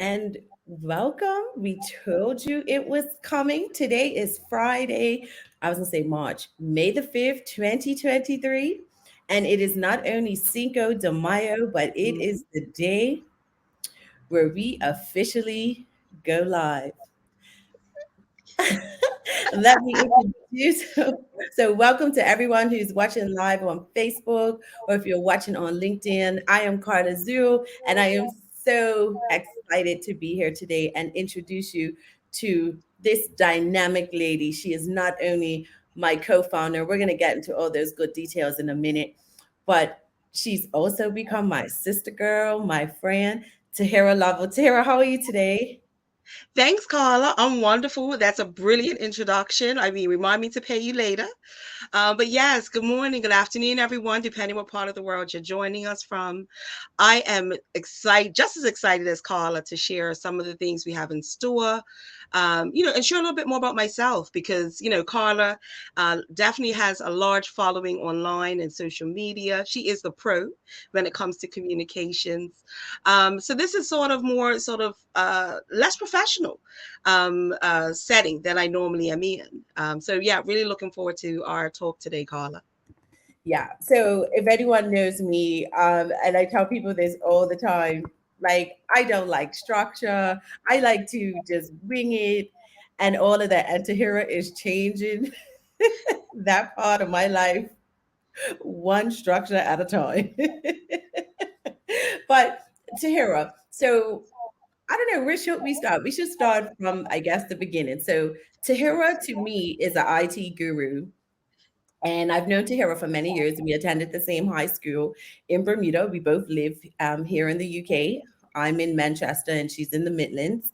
and welcome. We told you it was coming. Today is Friday. I was going to say March, May the 5th, 2023. And it is not only Cinco de Mayo, but it is the day where we officially go live. Let me introduce. So, welcome to everyone who's watching live on Facebook or if you're watching on LinkedIn. I am Carla Zhu, and I am so excited to be here today and introduce you to this dynamic lady. She is not only my co founder, we're going to get into all those good details in a minute, but she's also become my sister girl, my friend, Tahira Lavo. Tahira, how are you today? Thanks, Carla. I'm wonderful. That's a brilliant introduction. I mean, remind me to pay you later. But yes, good morning, good afternoon, everyone, depending what part of the world you're joining us from. I am excited, just as excited as Carla, to share some of the things we have in store. And share a little bit more about myself because, Carla definitely has a large following online and social media. She is the pro when it comes to communications. So this is sort of more less professional setting than I normally am in. So yeah, really looking forward to our talk today, Carla. Yeah. So if anyone knows me, and I tell people this all the time, like I don't like structure. I like to just wing it and all of that. And Tahira is changing that part of my life one structure at a time. But Tahira, so I don't know, where should we start? We should start from, I guess, the beginning. So Tahira to me is an IT guru. And I've known Tahira for many years. We attended the same high school in Bermuda. We both live here in the UK. I'm in Manchester and she's in the Midlands.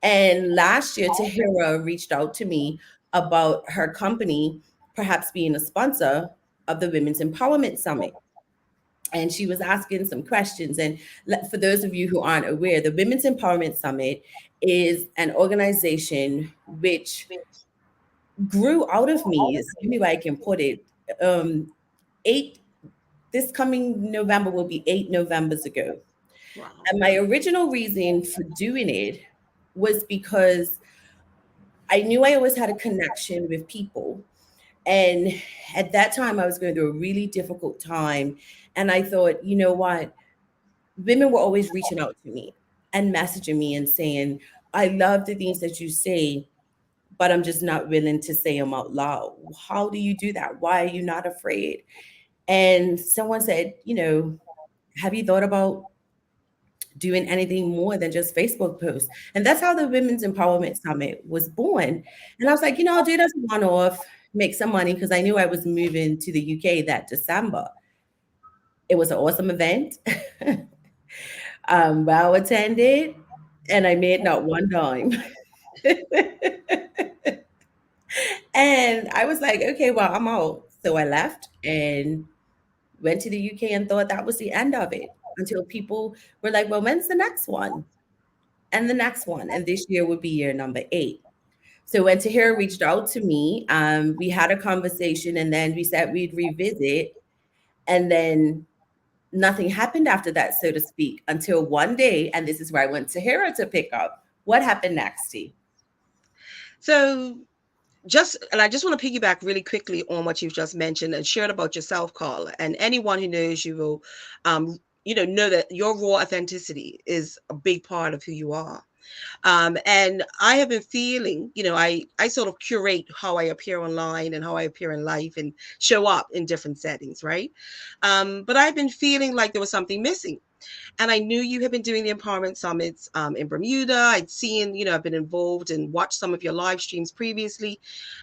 And last year, Tahira reached out to me about her company perhaps being a sponsor of the Women's Empowerment Summit. And she was asking some questions. And for those of you who aren't aware, the Women's Empowerment Summit is an organization which grew out of me, is the only way I can put it. Um, eight, this coming November will be 8 Novembers ago. Wow. And my original reason for doing it was because I knew I always had a connection with people. And at that time, I was going through a really difficult time. And I thought, you know what? Women were always reaching out to me and messaging me and saying, I love the things that you say, but I'm just not willing to say them out loud. How do you do that? Why are you not afraid? And someone said, have you thought about doing anything more than just Facebook posts? And that's how the Women's Empowerment Summit was born. And I was like, I'll do it as a one off, make some money because I knew I was moving to the UK that December. It was an awesome event, well attended, and I made not one dime. And I was like, okay, well, I'm out. So I left and went to the UK and thought that was the end of it until people were like, well, when's the next one? And the next one. And this year would be year number 8. So when Tahira reached out to me, we had a conversation and then we said we'd revisit. And then nothing happened after that, so to speak, until one day. And this is where I went Tahira to pick up. What happened next, T? So I just want to piggyback really quickly on what you've just mentioned and shared about yourself, Carla. And anyone who knows you will, know that your raw authenticity is a big part of who you are. And I have been feeling, I sort of curate how I appear online and how I appear in life and show up in different settings, right? But I've been feeling like there was something missing. And I knew you had been doing the empowerment summits in Bermuda. I'd seen, I've been involved and watched some of your live streams previously.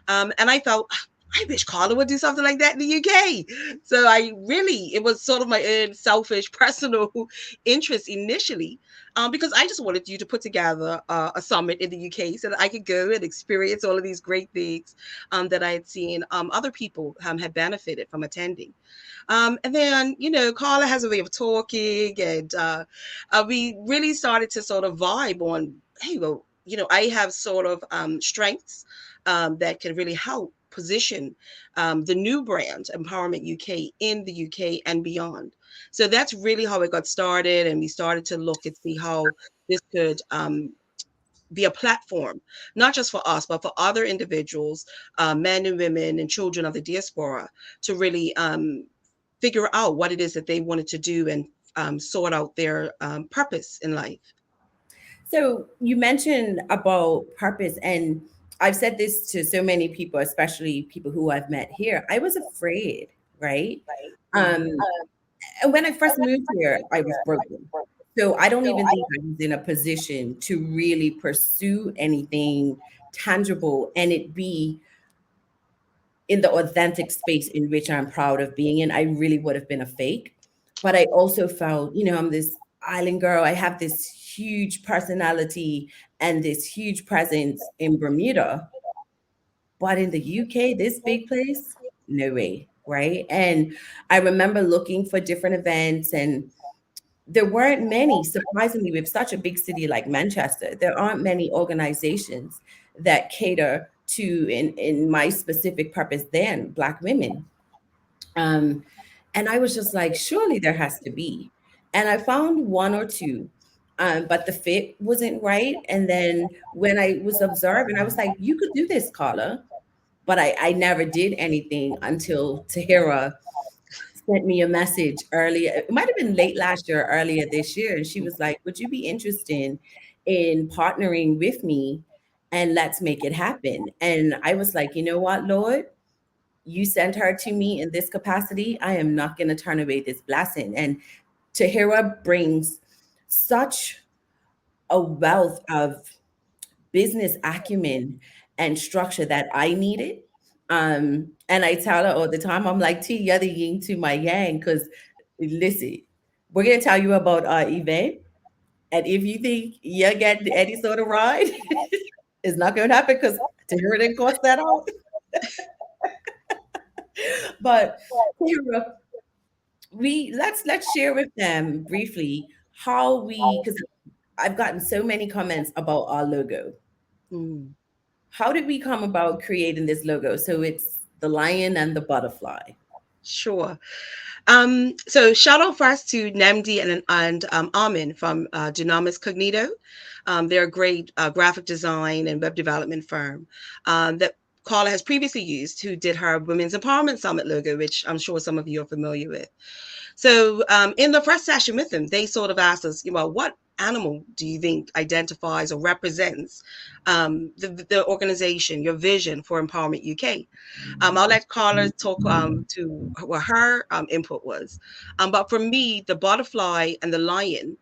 And I felt, I wish Carla would do something like that in the UK. So it was sort of my own selfish, personal interest initially, because I just wanted you to put together a summit in the UK so that I could go and experience all of these great things that I had seen other people had benefited from attending. And then, Carla has a way of talking, and we really started to sort of vibe on, hey, well, I have sort of strengths that can really help position the new brand, Empowerment UK, in the UK and beyond. So that's really how it got started, and we started to look and see how this could be a platform, not just for us, but for other individuals, men and women and children of the diaspora, to really figure out what it is that they wanted to do and sort out their purpose in life. So you mentioned about purpose, and I've said this to so many people, especially people who I've met here. I was afraid, right? Mhm. Um, and when I first moved here, I was broken. So I don't even think I was in a position to really pursue anything tangible and it be in the authentic space in which I'm proud of being in. I really would have been a fake. But I also felt, I'm this island girl. I have this huge personality and this huge presence in Bermuda. But in the UK, this big place, no way, right? And I remember looking for different events, and there weren't many. Surprisingly, with such a big city like Manchester, there aren't many organizations that cater to, in my specific purpose then, Black women. Um, and I was just like, surely there has to be. And I found one or two, but the fit wasn't right. And then when I was observing, I was like, you could do this, Carla. But I never did anything until Tahira sent me a message earlier. It might have been late last year, or earlier this year. And she was like, would you be interested in partnering with me and let's make it happen? And I was like, you know what, Lord? You sent her to me in this capacity. I am not going to turn away this blessing. And Tahira brings such a wealth of business acumen and structure that I needed. And I tell her all the time, I'm like, T, you're the yin to my yang. Because listen, we're going to tell you about our event. And if you think you're getting any sort of ride, it's not going to happen because Tahira didn't cost that out. But Tahira, let's share with them briefly how we, because I've gotten so many comments about our logo. Mm. How did we come about creating this logo? So it's the lion and the butterfly. Sure. So shout out first to Namdi and Armin from Dynamis Cognito. They're a great graphic design and web development firm that Carla has previously used, who did her Women's Empowerment Summit logo, which I'm sure some of you are familiar with. So in the first session with them, they sort of asked us, what animal do you think identifies or represents the organization, your vision for Empowerment UK? I'll let Carla talk to what her input was. But for me, the butterfly and the lion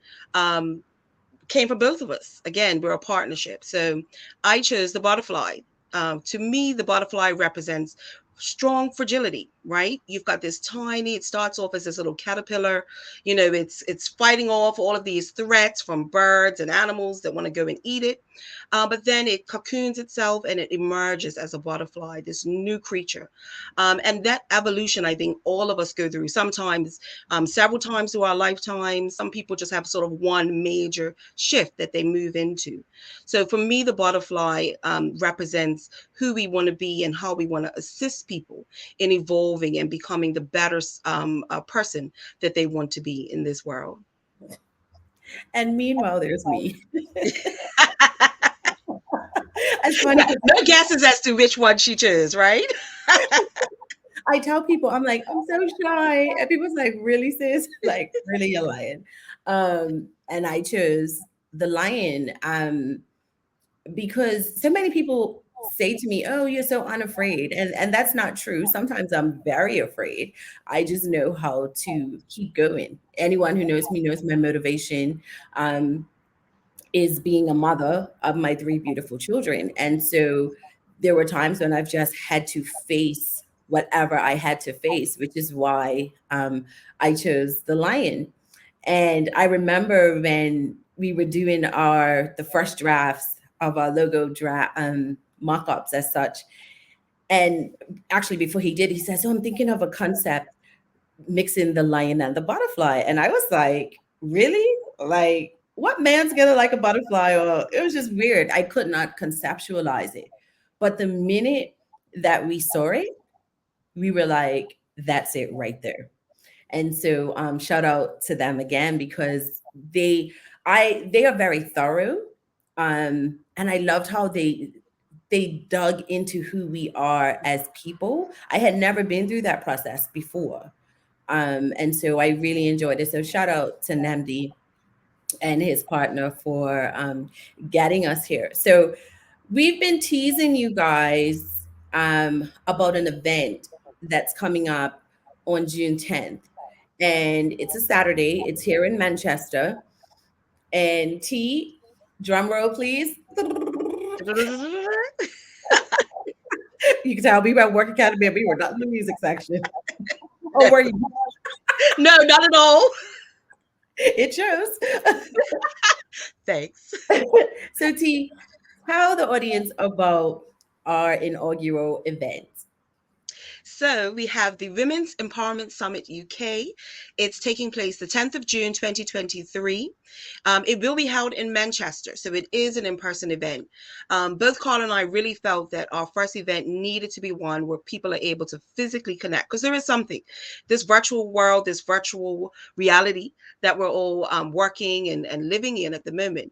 came from both of us. Again, we're a partnership. So I chose the butterfly. To me, the butterfly represents strong fragility, right? You've got this tiny, it starts off as this little caterpillar, it's fighting off all of these threats from birds and animals that want to go and eat it. But then it cocoons itself and it emerges as a butterfly, this new creature. And that evolution, I think all of us go through sometimes, several times through our lifetime. Some people just have sort of one major shift that they move into. So for me, the butterfly represents who we want to be and how we want to assist people in evolving and becoming the better person that they want to be in this world. And meanwhile, there's me. It's funny Yeah, because no guesses as to which one she chose, right? I tell people, I'm like, I'm so shy. And people's like, really, sis? Like, really, you're lying. And I chose the lion because so many people say to me, oh, you're so unafraid. And that's not true. Sometimes I'm very afraid. I just know how to keep going. Anyone who knows me knows my motivation. Is being a mother of my three beautiful children. And so there were times when I've just had to face whatever I had to face, which is why I chose the lion. And I remember when we were doing the first drafts of our logo draft mock-ups as such. And actually before he did, he says, oh, I'm thinking of a concept mixing the lion and the butterfly. And I was like, really? Like, what man's gonna like a butterfly? Or it was just weird. I could not conceptualize it. But the minute that we saw it, we were like, that's it right there. And so shout out to them again because they are very thorough. And I loved how they dug into who we are as people. I had never been through that process before. And so I really enjoyed it. So shout out to Namdi and his partner for getting us here. So we've been teasing you guys about an event that's coming up on June 10th. And it's a Saturday. It's here in Manchester. And T, drum roll, please. You can tell we were at Work Academy and we were not in the music section. Oh, No, were you? no, not at all. It shows. Thanks. So, T, tell the audience about our inaugural event. So we have the Women's Empowerment Summit UK. It's taking place the 10th of June 2023. It will be held in Manchester, so it is an in-person event. Both Carl and I really felt that our first event needed to be one where people are able to physically connect, because there is something, this virtual world, this virtual reality that we're all working and living in at the moment.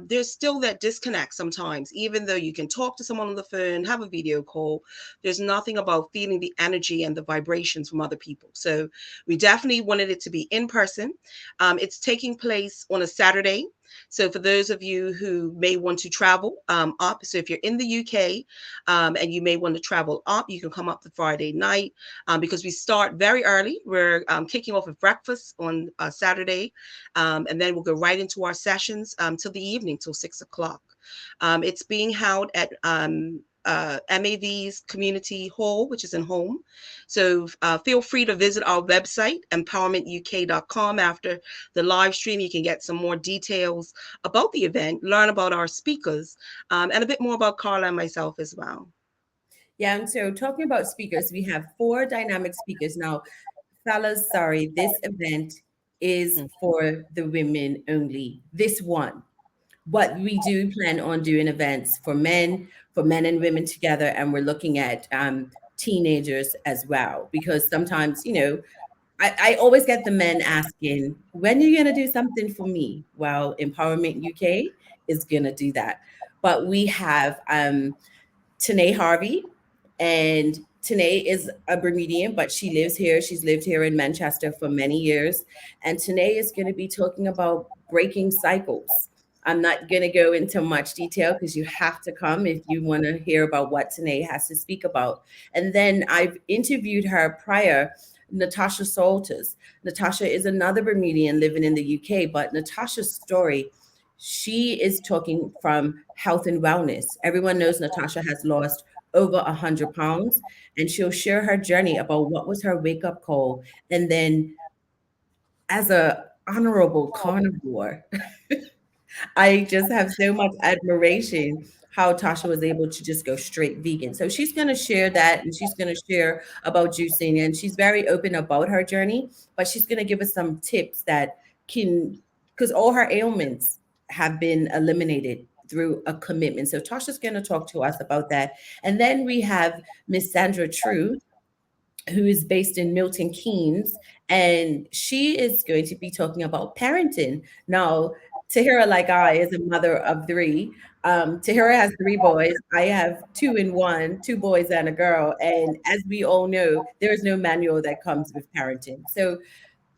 There's still that disconnect sometimes, even though you can talk to someone on the phone, have a video call. There's nothing about feeling the energy and the vibrations from other people. So we definitely wanted it to be in person. It's taking place on a Saturday. So for those of you who may want to travel up, so if you're in the UK and you may want to travel up, you can come up the Friday night because we start very early. We're kicking off with breakfast on Saturday, and then we'll go right into our sessions till the evening, till 6 o'clock. It's being held at MAV's Community Hall, which is in Home. So feel free to visit our website, empowermentuk.com. After the live stream, you can get some more details about the event, learn about our speakers, and a bit more about Carla and myself as well. Yeah, and so talking about speakers, we have four dynamic speakers. Now, fellas, sorry, this event is Mm. for the women only. This one. But we do plan on doing events for men and women together, and we're looking at teenagers as well. Because sometimes, I always get the men asking, when are you going to do something for me? Well, Empowerment UK is going to do that. But we have Tanae Harvey, and Tanae is a Bermudian, but she lives here. She's lived here in Manchester for many years. And Tanae is going to be talking about breaking cycles. I'm not going to go into much detail because you have to come if you want to hear about what Tanae has to speak about. And then I've interviewed her prior, Natasha Salters. Natasha is another Bermudian living in the UK, but Natasha's story, she is talking from health and wellness. Everyone knows Natasha has lost over 100 pounds, and she'll share her journey about what was her wake up call. And then, as a honorable carnivore, I just have so much admiration how Tasha was able to just go straight vegan. So she's going to share that, and she's going to share about juicing, and she's very open about her journey, but she's going to give us some tips that can, because all her ailments have been eliminated through a commitment. So Tasha's going to talk to us about that. And then we have Miss Sandra True, who is based in Milton Keynes, and she is going to be talking about parenting. Now, Tahira, like I, is a mother of three. Tahira has three boys. I have two in one, two boys and a girl. And as we all know, there is no manual that comes with parenting. So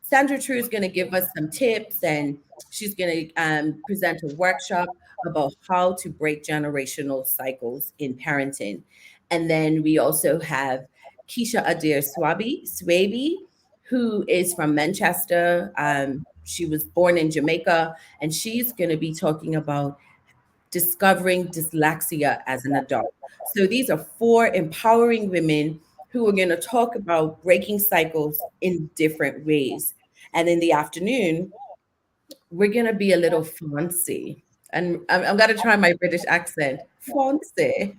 Sandra True is going to give us some tips, and she's going to present a workshop about how to break generational cycles in parenting. And then we also have Keisha Adair Swaby, who is from Manchester. She was born in Jamaica, and she's going to be talking about discovering dyslexia as an adult. So these are four empowering women who are going to talk about breaking cycles in different ways. And in the afternoon, we're going to be a little fancy. And I'm going to try my British accent, fancy.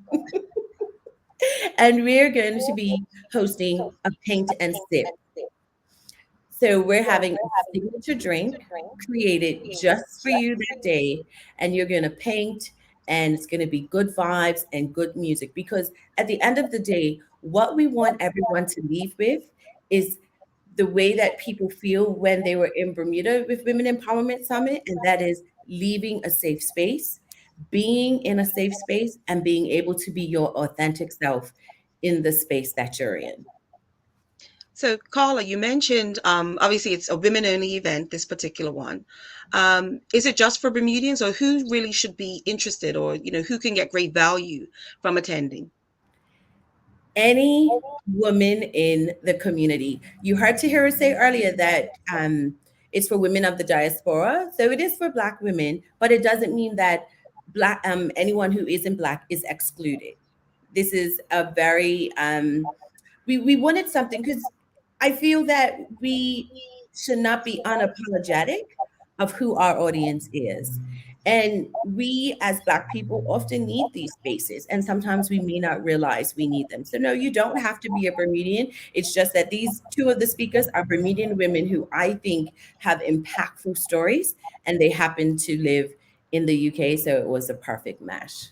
And we're going to be hosting a paint and sip. So we're having a signature drink created just for you that day, and you're going to paint, and it's going to be good vibes and good music. Because at the end of the day, what we want everyone to leave with is the way that people feel when they were in Bermuda with Women Empowerment Summit, and that is leaving a safe space, being in a safe space, and being able to be your authentic self in the space that you're in. So, Carla, you mentioned obviously it's a women only event, this particular one. Is it just for Bermudians, or who really should be interested, or who can get great value from attending? Any woman in the community. You heard Tahira say earlier that it's for women of the diaspora. So it is for Black women, but it doesn't mean that Black anyone who isn't Black is excluded. This is a very we wanted something because I feel that we should not be unapologetic of who our audience is. And we as Black people often need these spaces, and sometimes we may not realize we need them. So, no, you don't have to be a Bermudian. It's just that these two of the speakers are Bermudian women who I think have impactful stories, and they happen to live in the UK. So it was a perfect match.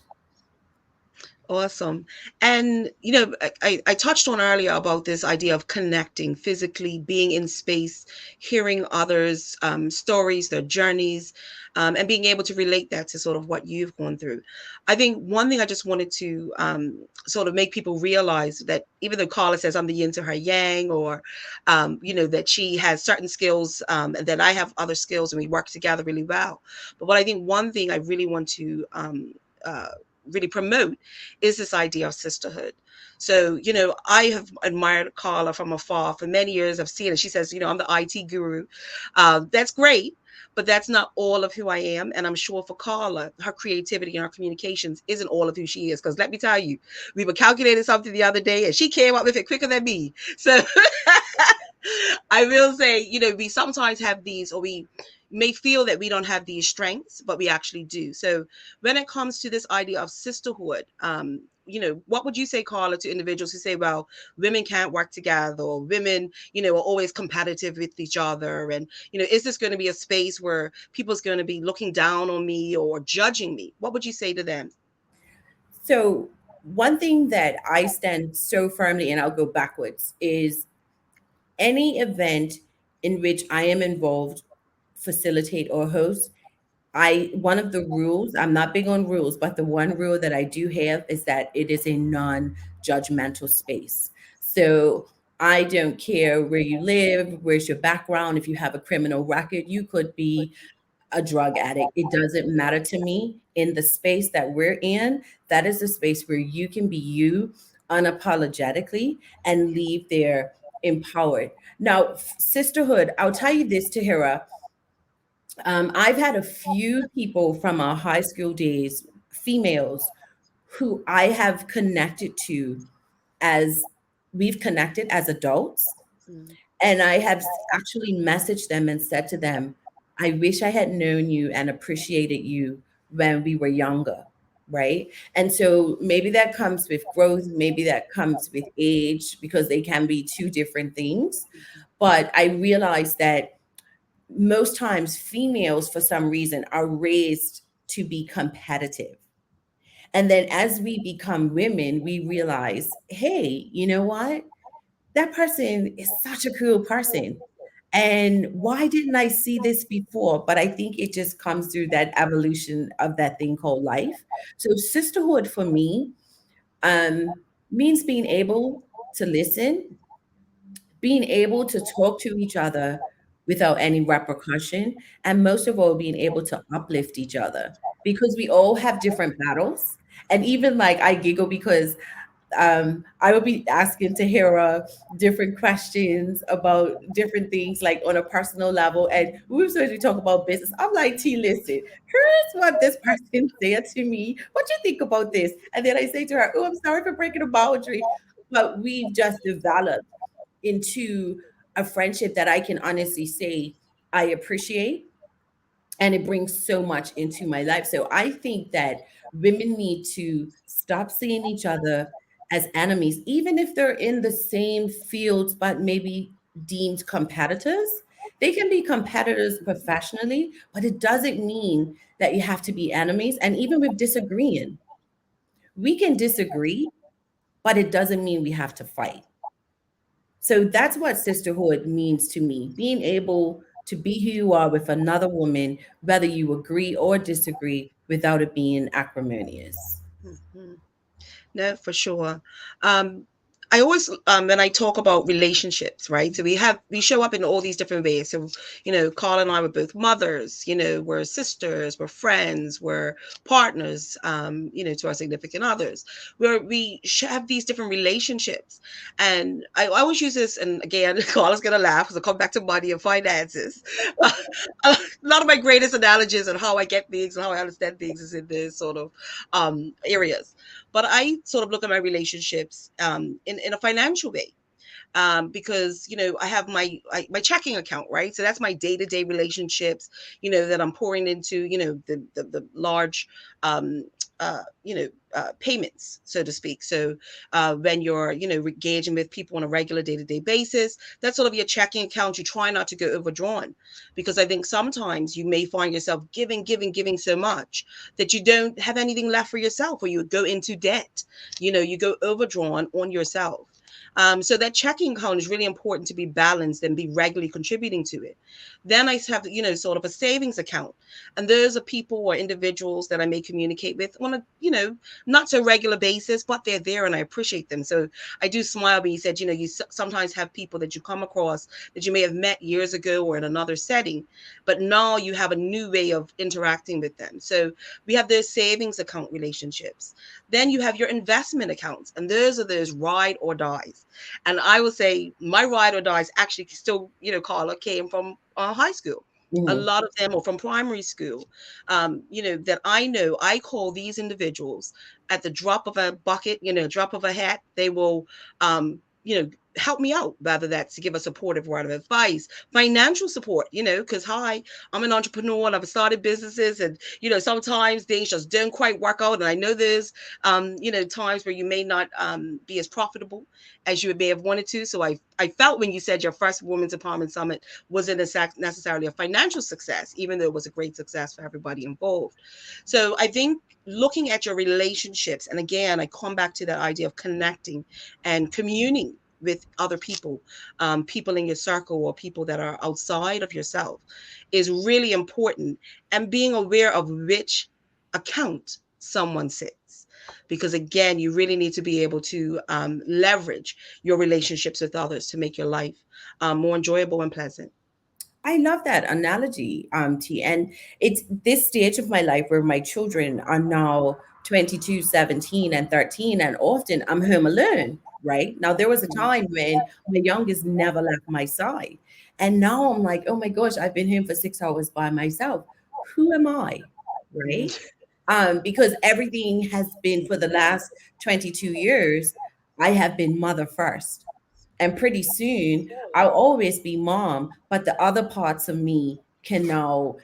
Awesome. And, I touched on earlier about this idea of connecting physically, being in space, hearing others' stories, their journeys, and being able to relate that to sort of what you've gone through. I think one thing I just wanted to sort of make people realize that even though Carla says I'm the yin to her yang, or, that she has certain skills and that I have other skills and we work together really well. But what I think one thing I really want to uh, really promote is this idea of sisterhood. So, I have admired Carla from afar for many years. I've seen it. She says, I'm the IT guru. That's great, but that's not all of who I am. And I'm sure for Carla, her creativity and her communications isn't all of who she is. Because let me tell you, we were calculating something the other day and she came up with it quicker than me. So I will say, we sometimes have these, or we may feel that we don't have these strengths, but we actually do. So when it comes to this idea of sisterhood, what would you say, Carla, to individuals who say, well, women can't work together, or women, are always competitive with each other? And, is this going to be a space where people's going to be looking down on me or judging me? What would you say to them? So, one thing that I stand so firmly, and I'll go backwards, is any event in which I am involved, facilitate or host, one of the rules, I'm not big on rules, but the one rule that I do have is that it is a non-judgmental space. So I don't care where you live, where's your background, if you have a criminal record, you could be a drug addict. It doesn't matter to me. In the space that we're in, that is a space where you can be you unapologetically and leave there empowered. Now, sisterhood, I'll tell you this, Tahira. I've had a few people from our high school days, females, who I have connected to as we've connected as adults. Mm. And I have actually messaged them and said to them, I wish I had known you and appreciated you when we were younger. Right. And so maybe that comes with growth, maybe that comes with age, because they can be two different things. But I realized that most times females, for some reason, are raised to be competitive. And then as we become women, we realize, hey, you know what? That person is such a cool person. And why didn't I see this before? But I think it just comes through that evolution of that thing called life. So sisterhood for me um, means being able to listen, being able to talk to each other without any repercussion, and most of all, being able to uplift each other because we all have different battles. And even like I giggle because I would be asking Tahira different questions about different things, like on a personal level. And we were supposed to talk about business. I'm like, T, listen, here's what this person said to me. What do you think about this? And then I say to her, oh, I'm sorry for breaking a boundary. But we've just developed into a friendship that I can honestly say I appreciate, and it brings so much into my life. So I think that women need to stop seeing each other as enemies, even if they're in the same fields, but maybe deemed competitors. They can be competitors professionally, but it doesn't mean that you have to be enemies. And even with disagreeing, we can disagree, but it doesn't mean we have to fight. So that's what sisterhood means to me, being able to be who you are with another woman, whether you agree or disagree, without it being acrimonious. Mhm. No, for sure. Um, I always when I talk about relationships, right? So we show up in all these different ways. So, Carl and I were both mothers, we're sisters, we're friends, we're partners, to our significant others. Where have these different relationships. And I always use this, and again, Carl is gonna laugh because I come back to money and finances. A lot of my greatest analogies and how I get things and how I understand things is in this sort of areas. But I sort of look at my relationships in a financial way, because I have my checking account, right? So that's my day to day relationships, that I'm pouring into, the large, um, payments, so to speak. So when you're, engaging with people on a regular day to day basis, that's sort of your checking account. You try not to go overdrawn, because I think sometimes you may find yourself giving, giving, giving so much that you don't have anything left for yourself, or you go into debt. You go overdrawn on yourself. So that checking account is really important to be balanced and be regularly contributing to it. Then I have, sort of a savings account. And those are people or individuals that I may communicate with on a, not so regular basis, but they're there and I appreciate them. So I do smile when you said, you sometimes have people that you come across that you may have met years ago or in another setting, but now you have a new way of interacting with them. So we have those savings account relationships. Then you have your investment accounts, and those ride or dies. And I will say my ride or dies actually still, Carla, came from high school. A Mhm. lot of them are from primary school, that I know. I call these individuals at the drop of a bucket, drop of a hat. They will, help me out, whether that's to give a supportive word of advice, financial support, because hi, I'm an entrepreneur and I've started businesses, and sometimes things just don't quite work out. And I know there's times where you may not be as profitable as you may have wanted to. So I felt when you said your first Women's Empowerment Summit wasn't necessarily a financial success, even though it was a great success for everybody involved. So I think looking at your relationships, and again, I come back to that idea of connecting and communing with other people, people in your circle or people that are outside of yourself, is really important. And being aware of which account someone sits, because again, you really need to be able to leverage your relationships with others to make your life more enjoyable and pleasant. I love that analogy, T. And it's this stage of my life where my children are now 22, 17, and 13, and often I'm home alone, right? Now, there was a time when my youngest never left my side. And now I'm like, oh my gosh, I've been home for 6 hours by myself. Who am I? Right? Mm. Because everything has been for the last 22 years, I have been mother first. And pretty soon, I'll always be mom, but the other parts of me can now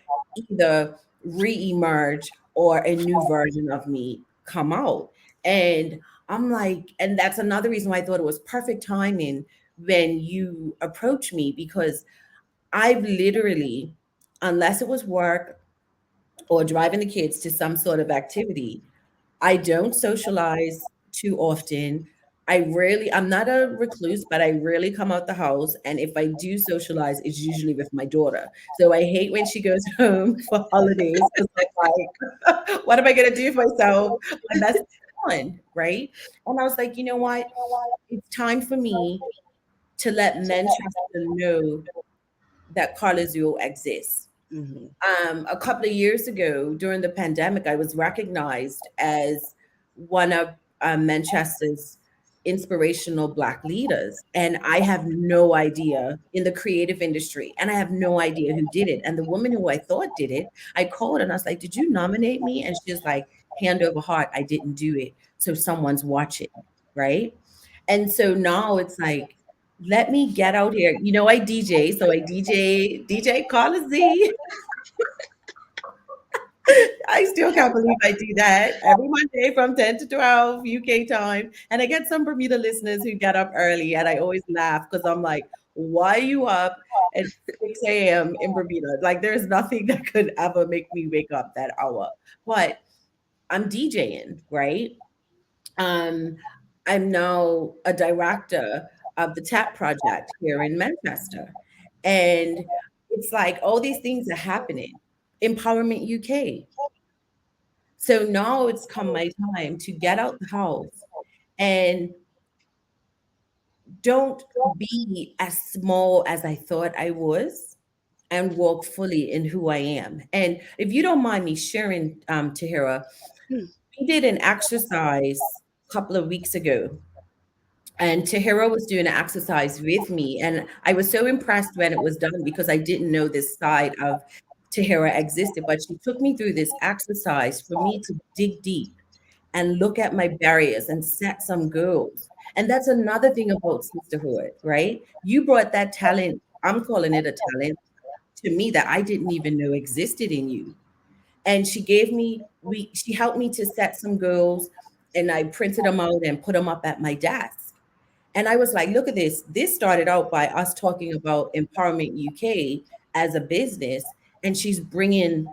either re-emerge or a new version of me come out. And I'm like, and that's another reason why I thought it was perfect timing when you approached me, because I've literally, unless it was work or driving the kids to some sort of activity, I don't socialize too often. I'm not a recluse, but I rarely come out the house. And if I do socialize, it's usually with my daughter. So I hate when she goes home for holidays because I'm like, what am I going to do for myself unless it's fun? Right. And I was like, you know what? It's time for me to let Manchester know that Carla Zoo exists. Mhm. A couple of years ago during the pandemic, I was recognized as one of Manchester's inspirational Black leaders. And I have no idea in the creative industry, and I have no idea who did it. And the woman who I thought did it, I called and I was like, did you nominate me? And she was like, hand over heart, I didn't do it. So someone's watching, right? And so now it's like, let me get out here. I DJ, so I DJ Carla Z. I still can't believe I do that every Monday from 10 to 12 UK time. And I get some Bermuda listeners who get up early, and I always laugh because I'm like, why are you up at 6 a.m. in Bermuda? Like, there's nothing that could ever make me wake up that hour. But I'm DJing, right? Um, I'm now a director of the TAP project here in Manchester. And it's like all these things are happening. Empowerment UK. So now it's come my time to get out the house and don't be as small as I thought I was and walk fully in who I am. And if you don't mind me sharing, Tahira, Hmm. we did an exercise a couple of weeks ago, and Tahira was doing an exercise with me. And I was so impressed when it was done because I didn't know this side of Tahira existed. But she took me through this exercise for me to dig deep and look at my barriers and set some goals. And that's another thing about sisterhood, right? You brought that talent, I'm calling it a talent, to me that I didn't even know existed in you. And she helped me to set some goals, and I printed them out and put them up at my desk. And I was like, look at this. This started out by us talking about Empowerment UK as a business, and she's bringing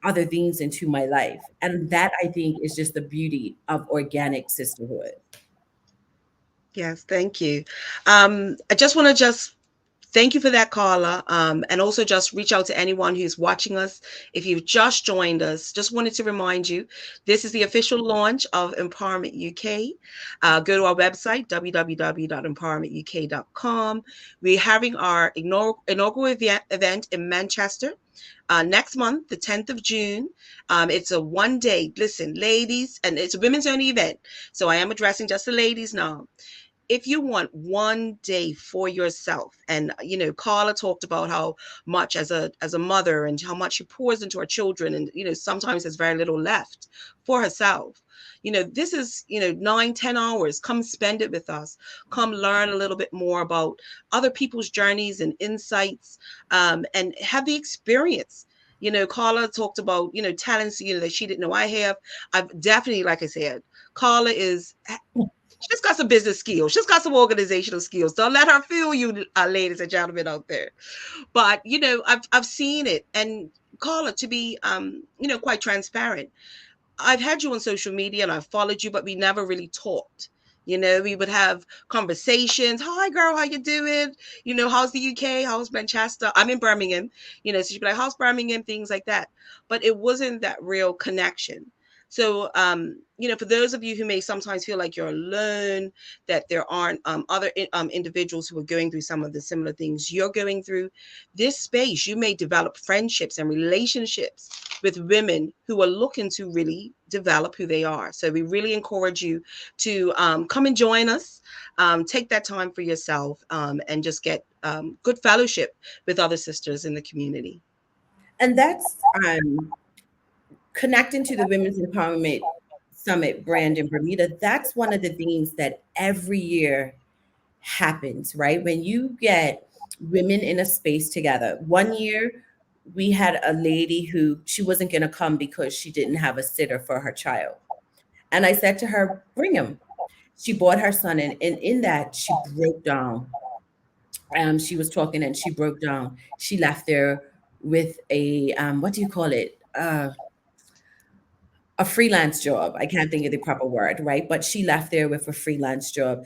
other things into my life. And that I think is just the beauty of organic sisterhood. Yes, thank you. I just want to just thank you for that, Carla. And also just reach out to anyone who's watching us. If you've just joined us, just wanted to remind you, this is the official launch of Empowerment UK. Go to our website, www.empowermentuk.com. We're having our inaugural event in Manchester next month, the 10th of June. It's a 1 day, listen, ladies, and it's a women's only event. So I am addressing just the ladies now. If you want 1 day for yourself, and Carla talked about how much as a mother and how much she pours into her children, and sometimes there's very little left for herself. This is 9-10 hours. Come spend it with us. Come learn a little bit more about other people's journeys and insights, and have the experience. Carla talked about talents that she didn't know I have. I've definitely, like I said, Carla is she's got some business skills. She's got some organizational skills. Don't let her fool you, ladies and gentlemen out there. But I've seen it, and Carla, to be quite transparent, I've had you on social media and I've followed you, but we never really talked. We would have conversations. Hi, girl, how you doing? How's the UK? How's Manchester? I'm in Birmingham. So she'd be like, how's Birmingham? Things like that. But it wasn't that real connection. So, for those of you who may sometimes feel like you're alone, that there aren't other individuals who are going through some of the similar things you're going through, this space, you may develop friendships and relationships with women who are looking to really develop who they are. So we really encourage you to come and join us. Take that time for yourself, and just get good fellowship with other sisters in the community. And that's connecting to the Women's Empowerment Summit brand in Bermuda. That's one of the things that every year happens, right? When you get women in a space together. One year, we had a lady who she wasn't going to come because she didn't have a sitter for her child. And I said to her, bring him. She brought her son in, and in that, she broke down. She was talking and she broke down. She left there with a, what do you call it? A freelance job. I can't think of the proper word, right? But she left there with a freelance job.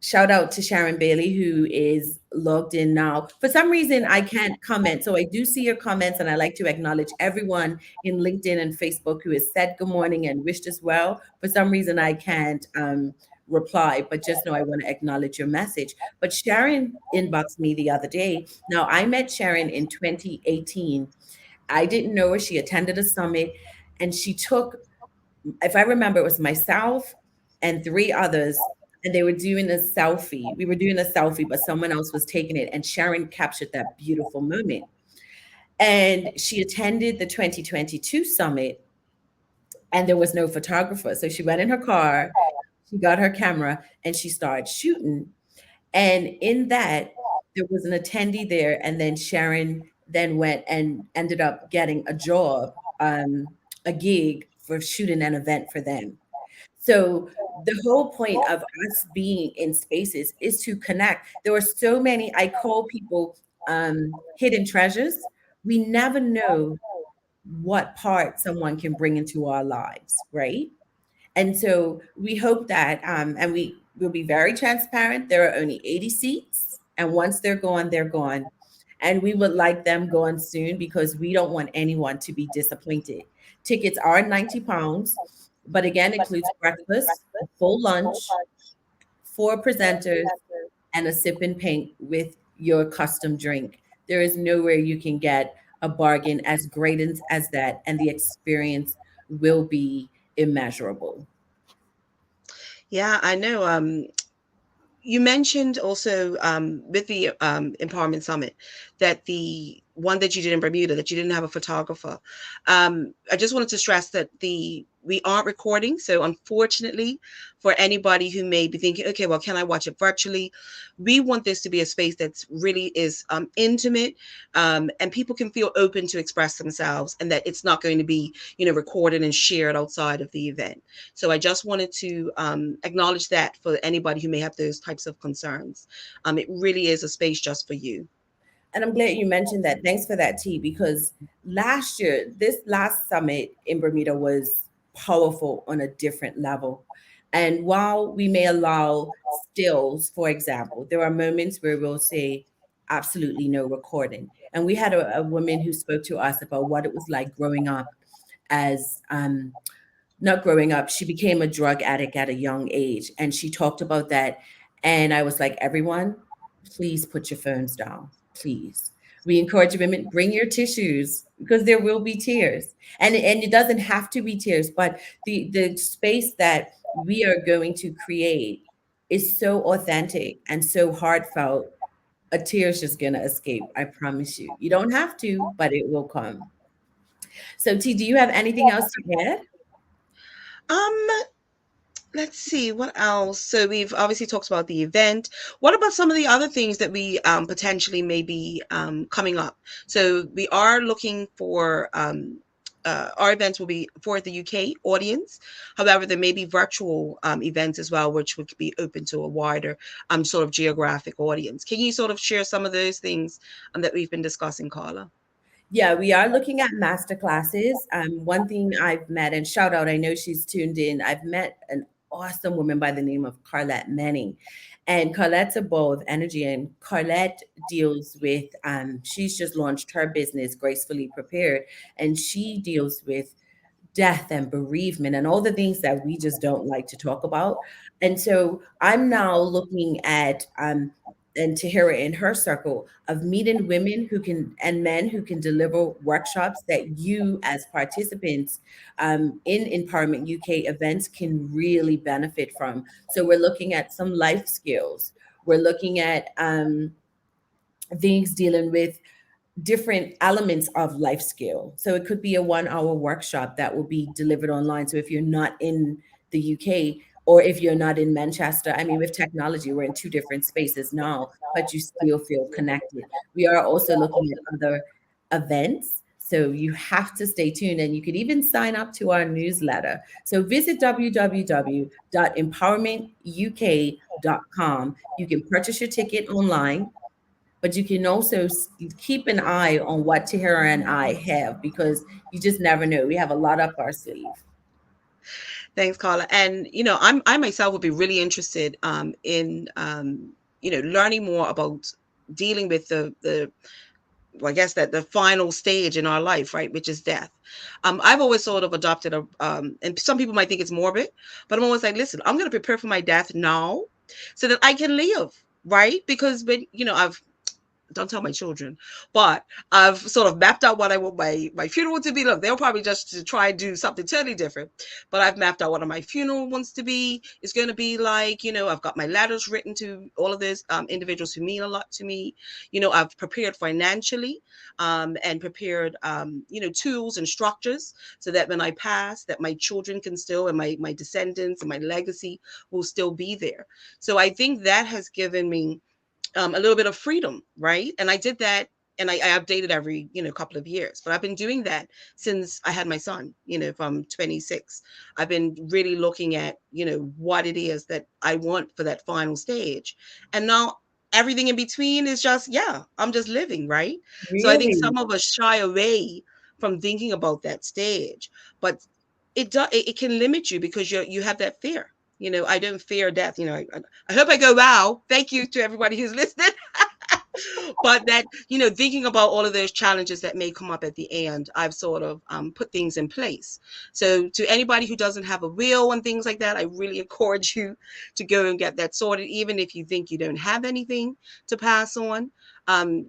Shout out to Sharon Bailey, who is logged in now. For some reason, I can't comment. So I do see your comments, and I like to acknowledge everyone in LinkedIn and Facebook who has said good morning and wished us well. For some reason, I can't reply, but just know I want to acknowledge your message. But Sharon inboxed me the other day. Now, I met Sharon in 2018. I didn't know her. She attended a summit, and she took, if I remember, it was myself and three others, and they were doing a selfie. We were doing a selfie, but someone else was taking it, and Sharon captured that beautiful moment. And she attended the 2022 summit, and there was no photographer. So she went in her car, she got her camera, and she started shooting. And in that, there was an attendee there, and then Sharon then went and ended up getting a job, a gig for shooting an event for them. So the whole point of us being in spaces is to connect. There are so many, I call people hidden treasures. We never know what part someone can bring into our lives, right? And so we hope that, and we'll be very transparent. There are only 80 seats, and once they're gone, they're gone. And we would like them gone soon because we don't want anyone to be disappointed. Tickets are £90, but again, includes breakfast, a full lunch, four presenters, and a sip and paint with your custom drink. There is nowhere you can get a bargain as great as that, and the experience will be immeasurable. Yeah, I know. You mentioned also with the Empowerment Summit that the one that you did in Bermuda, that you didn't have a photographer. I just wanted to stress that we aren't recording. So unfortunately, for anybody who may be thinking, okay, well, can I watch it virtually? We want this to be a space that's really is intimate, and people can feel open to express themselves, and that it's not going to be, recorded and shared outside of the event. So I just wanted to acknowledge that for anybody who may have those types of concerns. It really is a space just for you. And I'm glad you mentioned that. Thanks for that, T, because last year, this last summit in Bermuda was powerful on a different level. And while we may allow stills, for example, there are moments where we'll say absolutely no recording. And we had a woman who spoke to us about what it was like growing up as not growing up, she became a drug addict at a young age. And she talked about that. And I was like, everyone, please put your phones down. Please. We encourage women, bring your tissues because there will be tears. And it doesn't have to be tears, but the space that we are going to create is so authentic and so heartfelt. A tear's just gonna escape. I promise you. You don't have to, but it will come. So T, do you have anything else to add? Um, let's see what else. So we've obviously talked about the event. What about some of the other things that we potentially may be coming up? So we are looking for our events will be for the UK audience. However, there may be virtual events as well, which would be open to a wider sort of geographic audience. Can you sort of share some of those things that we've been discussing, Carla? Yeah, we are looking at master classes. One thing I've met, and shout out, I know she's tuned in. I've met an awesome woman by the name of Carlette Manning. And Carlette's a ball of energy. And Carlette deals with, she's just launched her business, Gracefully Prepared. And she deals with death and bereavement and all the things that we just don't like to talk about. And so I'm now looking at and Tahira in her circle of meeting women who can and men who can deliver workshops that you as participants in Empowerment UK events can really benefit from. So we're looking at some life skills. We're looking at things dealing with different elements of life skill. So it could be a 1 hour workshop that will be delivered online. So if you're not in the UK or if you're not in Manchester, I mean, with technology, we're in two different spaces now, but you still feel connected. We are also looking at other events. So you have to stay tuned and you could even sign up to our newsletter. So visit www.empowermentuk.com. You can purchase your ticket online, but you can also keep an eye on what Tahira and I have because you just never know. We have a lot up our sleeve. Thanks, Carla. And I myself would be really interested in learning more about dealing with the well, I guess that the final stage in our life, right, which is death. I've always sort of adopted and some people might think it's morbid, but I'm always like, listen, I'm going to prepare for my death now so that I can live, right? Because when I've don't tell my children, but I've sort of mapped out what I want my funeral to be. Look, they'll probably just to try and do something totally different, but I've mapped out what my funeral wants to be. It's going to be like, I've got my letters written to all of those individuals who mean a lot to me. I've prepared financially and prepared, tools and structures so that when I pass, that my children can still, and my descendants and my legacy will still be there. So I think that has given me a little bit of freedom, right? And I did that, and I updated every couple of years. But I've been doing that since I had my son. From 26, I've been really looking at what it is that I want for that final stage, and now everything in between is just I'm just living, right? So I think Really? some of us shy away from thinking about that stage, but it can limit you because you have that fear. I don't fear death. I hope I go well. Thank you to everybody who's listening. But that, thinking about all of those challenges that may come up at the end, I've sort of put things in place. So to anybody who doesn't have a will and things like that, I really encourage you to go and get that sorted, even if you think you don't have anything to pass on.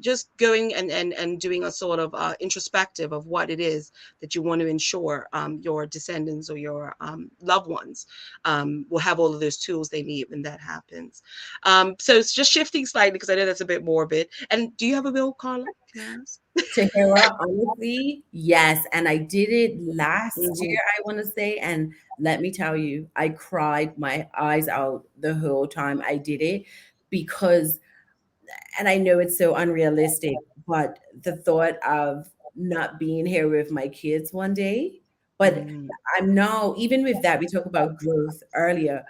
Just going and doing a sort of introspective of what it is that you want to ensure your descendants or your loved ones will have all of those tools they need when that happens. So it's just shifting slightly because I know that's a bit morbid. And do you have a bill, Carla? Can I ask? Tahira, honestly, yes. And I did it last year, Mhm, I want to say. And let me tell you, I cried my eyes out the whole time I did it because, and I know it's so unrealistic, but the thought of not being here with my kids one day, but mm, I'm now, even with that, we talked about growth earlier.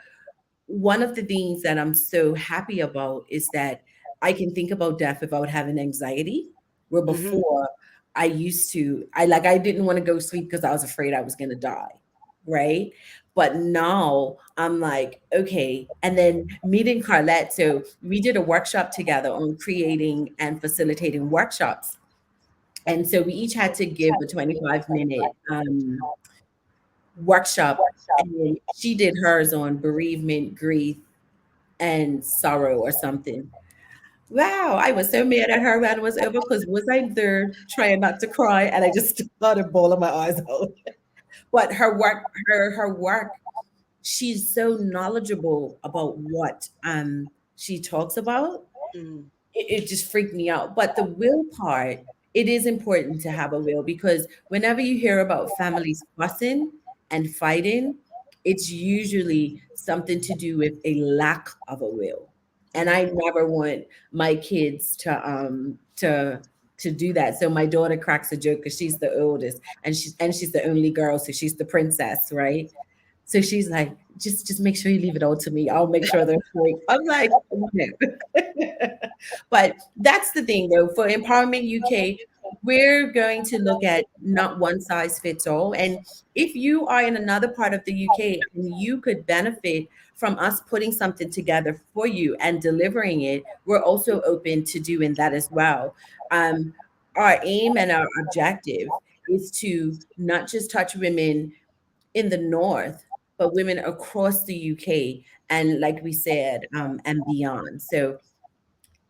One of the things that I'm so happy about is that I can think about death without having anxiety. Where mhm, before I didn't want to go to sleep because I was afraid I was gonna die. Right. But now I'm like, okay. And then meeting Carlette. So we did a workshop together on creating and facilitating workshops. And so we each had to give a 25-minute workshop. And she did hers on bereavement, grief, and sorrow or something. Wow, I was so mad at her when it was over because was I there trying not to cry and I just started bawling my eyes out. But her work, she's so knowledgeable about what she talks about. mm, It just freaked me out. But the will part, it is important to have a will because whenever you hear about families fussing and fighting, it's usually something to do with a lack of a will. And I mm, never want my kids to do that. So my daughter cracks a joke because she's the oldest and she's the only girl, so she's the princess, right? So she's like, just make sure you leave it all to me. I'll make sure they're free. I'm like, no. But that's the thing though, for Empowerment UK, we're going to look at not one size fits all. And if you are in another part of the UK and you could benefit from us putting something together for you and delivering it, we're also open to doing that as well. Um, our aim and our objective is to not just touch women in the north, but women across the UK and like we said, and beyond. So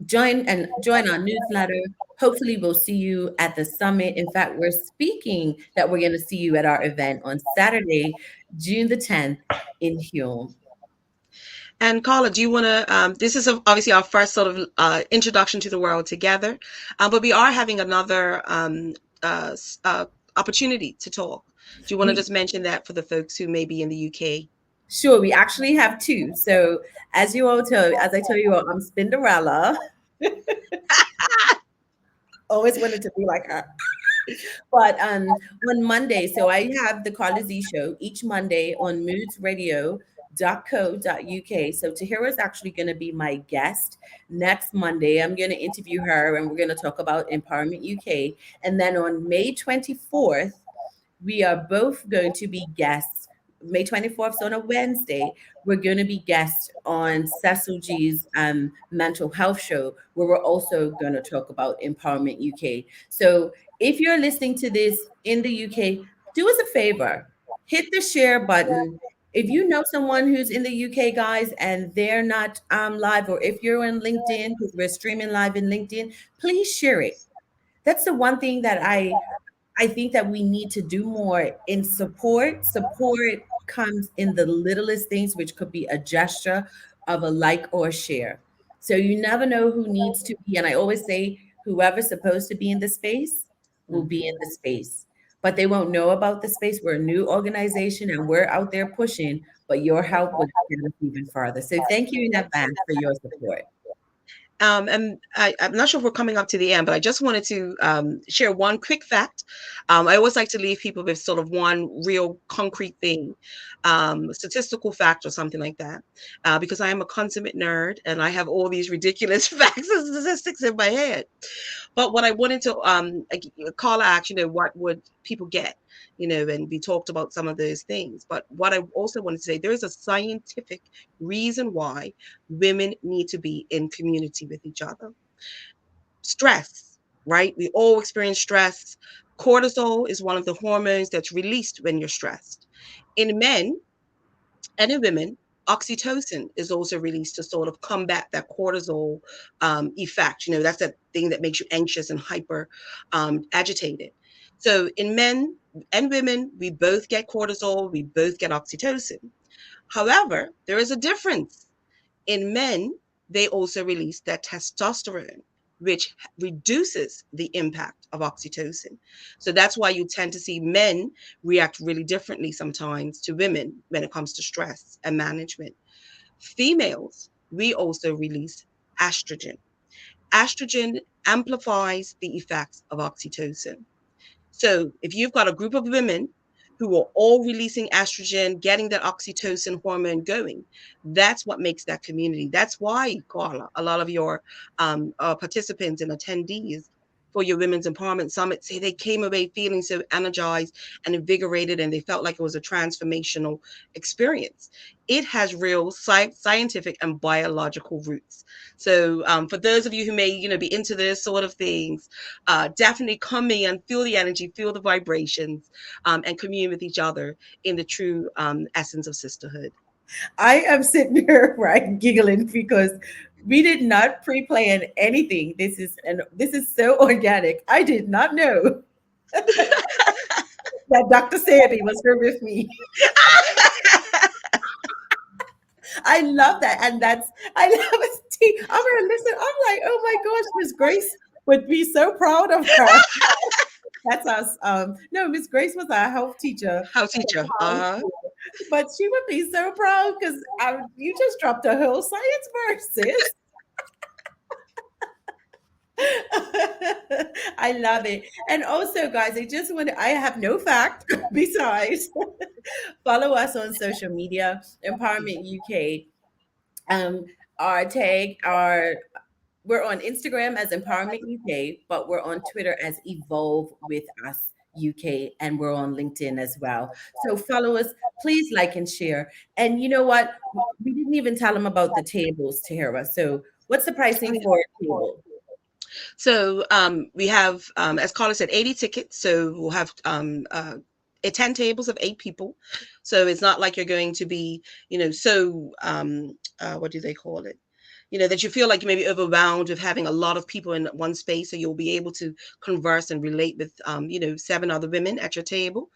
join our newsletter. Hopefully we'll see you at the summit. In fact, we're speaking that we're going to see you at our event on Saturday, June the 10th in Hume. And Carla, do you want to? This is obviously our first sort of introduction to the world together, but we are having another uh, s- uh, opportunity to talk. Do you want to We just mention that for the folks who may be in the UK? Sure, we actually have two. So as I tell you all, I'm Spinderella. Always wanted to be like her. But on Monday, so I have the Carla Z show each Monday on moodsradio.co.uk. So Tahira is actually going to be my guest next Monday. I'm going to interview her and we're going to talk about Empowerment UK. And then on May 24th, we are both going to be guests. May 24th is on a Wednesday. We're going to be guests on Cecil G's mental health show, where we're also going to talk about Empowerment UK. So if you're listening to this in the UK, do us a favor, hit the share button. If you know someone who's in the UK, guys, and they're not live, or if you're on LinkedIn, because we're streaming live in LinkedIn, please share it. That's the one thing that I think that we need to do more in support. Support comes in the littlest things, which could be a gesture of a like or a share. So you never know who needs to be. And I always say, whoever's supposed to be in the space will be in Mhm. the space, but they won't know about the space. We're a new organization and we're out there pushing, but your help would get us even farther. So thank you in advance for your support. And I'm not sure if we're coming up to the end, but I just wanted to share one quick fact. I always like to leave people with sort of one real concrete thing, statistical fact or something like that, because I am a consummate nerd and I have all these ridiculous facts and statistics in my head. But what I wanted to call out, what would people get? and we talked about some of those things. But what I also wanted to say, there is a scientific reason why women need to be in community with each other. Stress, right? We all experience stress. Cortisol is one of the hormones that's released when you're stressed. In men and in women, oxytocin is also released to sort of combat that cortisol effect. That's that thing that makes you anxious and hyper agitated. So in men and women, we both get cortisol, we both get oxytocin. However, there is a difference. In men, they also release that testosterone, which reduces the impact of oxytocin. So that's why you tend to see men react really differently sometimes to women when it comes to stress and management. Females, we also release estrogen. Estrogen amplifies the effects of oxytocin. So if you've got a group of women who are all releasing estrogen, getting that oxytocin hormone going, that's what makes that community. That's why, Carla, a lot of your participants and attendees for your Women's Empowerment Summit say they came away feeling so energized and invigorated, and they felt like it was a transformational experience. It has real scientific and biological roots. So for those of you who may, be into this sort of things, definitely come in, feel the energy, feel the vibrations, and commune with each other in the true essence of sisterhood. I am sitting here right giggling because we did not pre-plan anything. This is so organic. I did not know that Dr. Sammy was here with me. I love that. And I love it. I'm gonna listen. I'm like, oh my gosh, Miss Grace would be so proud of her. That's us. No, Miss Grace was our health teacher House at teacher. Power School, but she would be so proud because you just dropped a whole science verse, sis. I love it. And also, guys, I have no fact besides follow us on social media, Empowerment UK. Um, our tag, we're on Instagram as Empowerment UK, but we're on Twitter as Evolve with Us UK, and we're on LinkedIn as well. So follow us, please like and share. And you know what? We didn't even tell them about the tables, Tahira. So what's the pricing for a table? So we have, as Carla said, 80 tickets. So we'll have 10 tables of 8 people. So it's not like you're going to be, so what do they call it? That you feel like you may be overwhelmed with having a lot of people in one space, so you'll be able to converse and relate with, 7 other women at your table.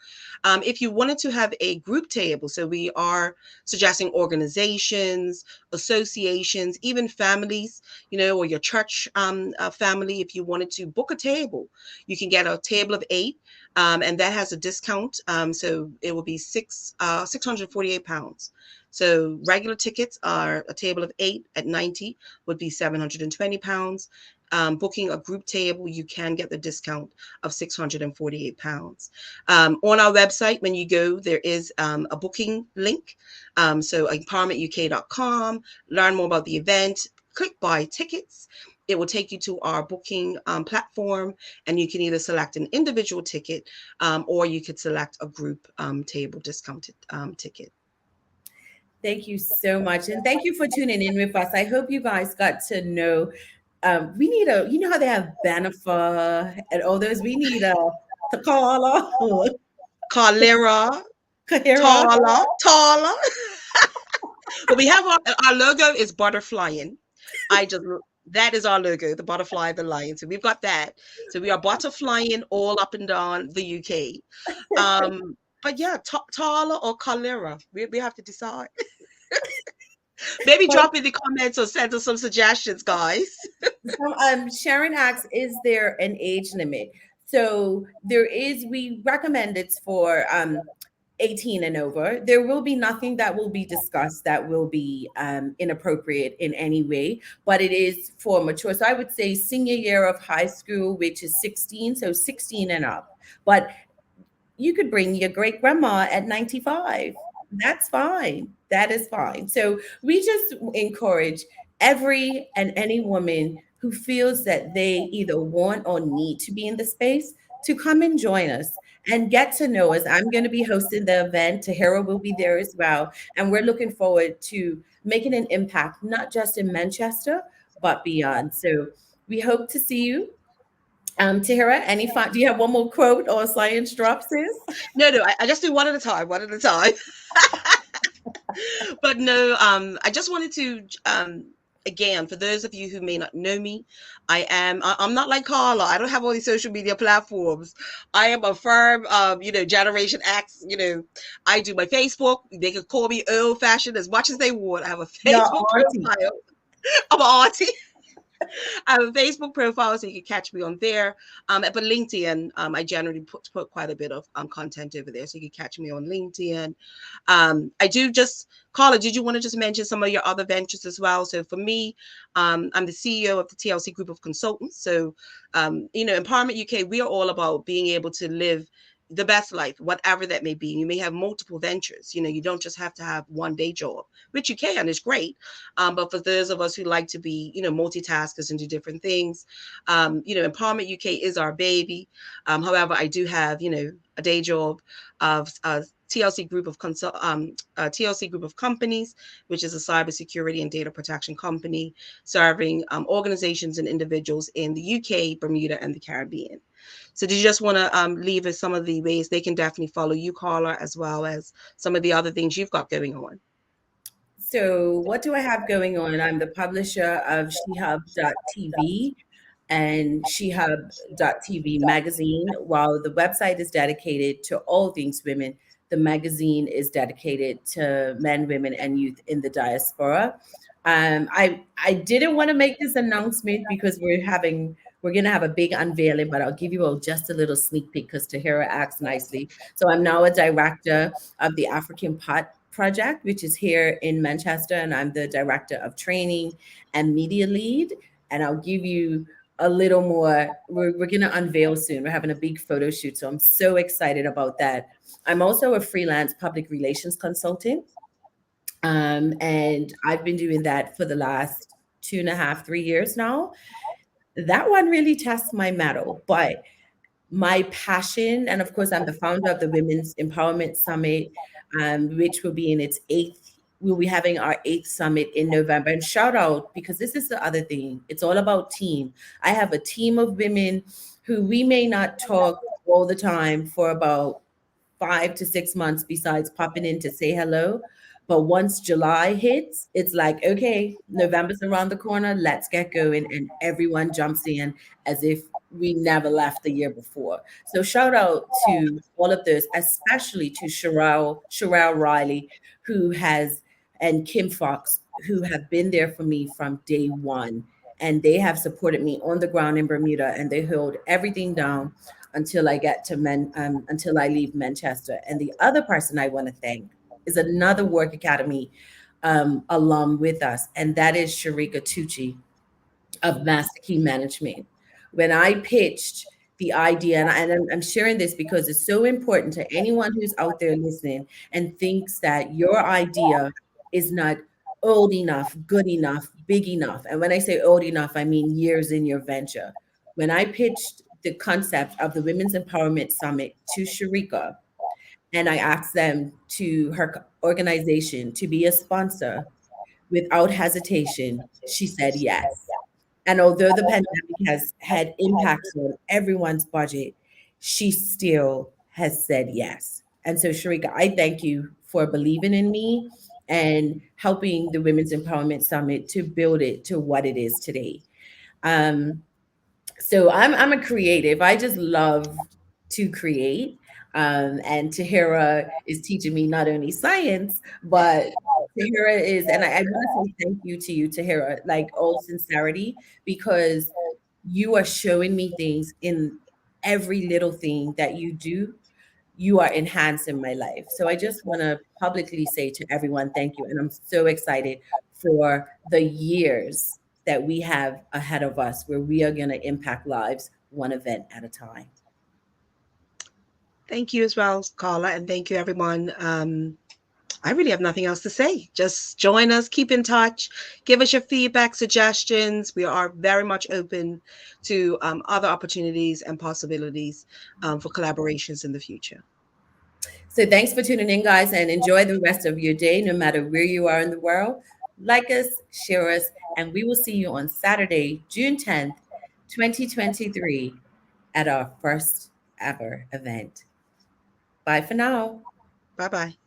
If you wanted to have a group table, so we are suggesting organizations, associations, even families, or your church family. If you wanted to book a table, you can get a table of 8, and that has a discount. So it will be £648. So regular tickets are a table of 8 at 90 would be £720. Booking a group table, you can get the discount of £648. On our website, when you go, there is a booking link. So empowermentuk.com, learn more about the event, click buy tickets. It will take you to our booking platform, and you can either select an individual ticket, or you could select a group table discounted ticket. Thank you so much. And thank you for tuning in with us. I hope you guys got to know. We need you know how they have Benifer and all those? We need a Takala, Carlera, Kahira. Tala. But we have our logo is butterflying. I just that is our logo, the butterfly, the lion. So we've got that. So we are butterflying all up and down the UK. But yeah, Tala or Cholera. We have to decide. Maybe But drop in the comments or send us some suggestions, guys. Sharon asks, is there an age limit? So there is, we recommend it's for 18 and over. There will be nothing that will be discussed that will be inappropriate in any way, but it is for mature. So I would say senior year of high school, which is 16, so 16 and up. But you could bring your great grandma at 95. That's fine. That is fine. So we just encourage every and any woman who feels that they either want or need to be in the space to come and join us. and get to know us. I'm going to be hosting the event. Tahira will be there as well. And we're looking forward to making an impact, not just in Manchester, but beyond. So we hope to see you. Tahira, any fun? Do you have one more quote or science drop, sis? No, no, I just do one at a time, one at a time. But no, I just wanted to again, for those of you who may not know me, I'm not like Carla. I don't have all these social media platforms. I am a firm Generation X. I do my Facebook. They can call me old fashioned as much as they want. I have a Your Facebook auntie. profile. I'm an auntie. I have a Facebook profile, so you can catch me on there. But LinkedIn, I generally put quite a bit of content over there, so you can catch me on LinkedIn. I do just, Carla, did you want to just mention some of your other ventures as well? So for me, I'm the CEO of the TLC Group of Consultants. So, Empowerment UK, we are all about being able to live the best life, whatever that may be. You may have multiple ventures. You don't just have to have one day job, which you can, it's great. But for those of us who like to be, multitaskers and do different things, Empowerment UK is our baby. However, I do have, a day job of TLC group of TLC group of companies, which is a cybersecurity and data protection company serving organizations and individuals in the UK, Bermuda, and the Caribbean. So did you just want to leave us some of the ways they can definitely follow you, Carla, as well as some of the other things you've got going on? So, what do I have going on? I'm the publisher of shehub.tv and shehub.tv magazine. While the website is dedicated to all things women, the magazine is dedicated to men, women, and youth in the diaspora. I didn't want to make this announcement because we're gonna have a big unveiling, but I'll give you all just a little sneak peek because Tahira acts nicely. So I'm now a director of the African Pot Project, which is here in Manchester, and I'm the director of training and media lead. And I'll give you a little more. We're going to unveil soon. We're having a big photo shoot, so I'm so excited about that. I'm also a freelance public relations consultant, and I've been doing that for the last 2.5, 3 years now. That one really tests my mettle, but my passion, and of course, I'm the founder of the Women's Empowerment Summit, which will be in its eighth. We'll be having our eighth summit in November. And shout out, because this is the other thing, it's all about team. I have a team of women who we may not talk all the time for about 5 to 6 months besides popping in to say hello. But once July hits, it's like, okay, November's around the corner, let's get going. And everyone jumps in as if we never left the year before. So shout out to all of those, especially to Sherelle Riley, who has, and Kim Fox, who have been there for me from day one. And they have supported me on the ground in Bermuda, and they hold everything down until I get to until I leave Manchester. And the other person I want to thank is another Work Academy alum with us, and that is Sharika Tucci of Master Key Management. When I pitched the idea, and I'm sharing this because it's so important to anyone who's out there listening and thinks that your idea is not old enough, good enough, big enough. And when I say old enough, I mean years in your venture. When I pitched the concept of the Women's Empowerment Summit to Sharika, and I asked them to her organization to be a sponsor, without hesitation, she said yes. And although the pandemic has had impacts on everyone's budget, she still has said yes. And so, Sharika, I thank you for believing in me and helping the Women's Empowerment Summit to build it to what it is today. Um, so I'm a creative. I just love to create. And Tahira is teaching me not only science, but Tahira is, and I want to say thank you to you, Tahira, like all sincerity, because you are showing me things in every little thing that you do. You are enhancing my life. So I just want to publicly say to everyone, thank you. And I'm so excited for the years that we have ahead of us where we are going to impact lives one event at a time. Thank you as well, Carla, and thank you everyone I really have nothing else to say. Just join us, keep in touch, give us your feedback, suggestions. We are very much open to other opportunities and possibilities for collaborations in the future. So thanks for tuning in, guys, and enjoy the rest of your day, no matter where you are in the world. Like us, share us, and we will see you on Saturday, June 10th, 2023, at our first ever event. Bye for now. Bye bye.